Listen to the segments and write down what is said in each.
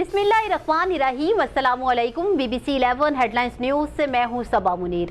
बिस्मिल्लाहिर्रहमानिर्रहीम। अस्सलामुअलैकुम। BBC 11 headlines news से मैं हूँ सबा मुनीर।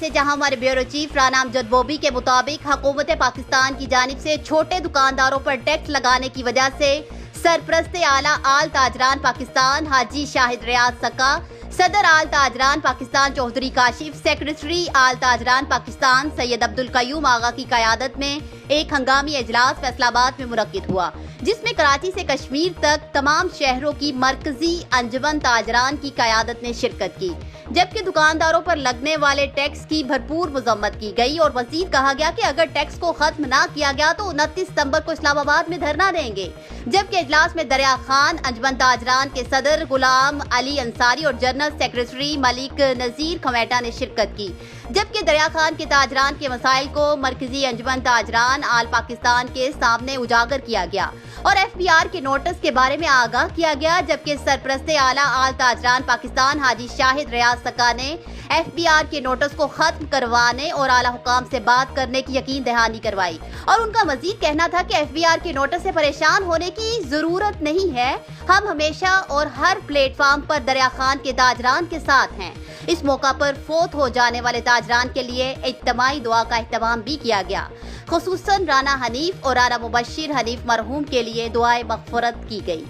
जहां हमारे ब्यूरो चीफ राना अमजद बोबी के मुताबिक हुकूमत पाकिस्तान की जानिब से छोटे दुकानदारों पर टैक्स लगाने की वजह से सरपरस्ते आला आल ताजरान पाकिस्तान हाजी शाहिद रियाज सक्का, सदर आल ताजरान पाकिस्तान चौधरी काशिफ, सेक्रेटरी आल ताजरान पाकिस्तान सैयद अब्दुल कयूम आगा की क़यादत में एक हंगामी इजलास फैसलाबाद में मुनक्किद हुआ, जिसमें कराची से कश्मीर तक तमाम शहरों की मरकजी अंजुमन ताजरान की क़यादत ने शिरकत की, जबकि दुकानदारों पर लगने वाले टैक्स की भरपूर मजम्मत की गई और मज़ीद कहा गया कि अगर टैक्स को खत्म ना किया गया तो 29 सितंबर को इस्लामाबाद में धरना देंगे। जबकि इजलास में दरिया खान अंजुमन ताजरान के सदर गुलाम अली अंसारी और जनरल सेक्रेटरी मलिक नजीर खमेटा ने शिरकत की, जबकि दरिया खान के ताजरान के मसाइल को मरकजी अंजुमन ताजरान आल पाकिस्तान के सामने उजागर किया गया और FBR के नोटिस के बारे में आगाह किया गया, जबकि सरपरस्ते आला आल ताजरान पाकिस्तान हाजी शाहिद रियाज सक्का ने FBR के नोटिस को खत्म करवाने और आला हुकाम से बात करने की यकीन दहानी करवाई और उनका मजीद कहना था कि FBR के नोटिस से परेशान होने की जरूरत नहीं है, हम हमेशा और हर प्लेटफॉर्म पर दरिया खान के ताजरान के साथ हैं। इस मौका पर फोत हो जाने वाले ताजरान के लिए इज्तिमाई दुआ का एहतमाम भी किया गया, खुसूसन राना हनीफ और राना मुबशिर हनीफ मरहूम के लिए दुआए मग़फ़िरत की गई।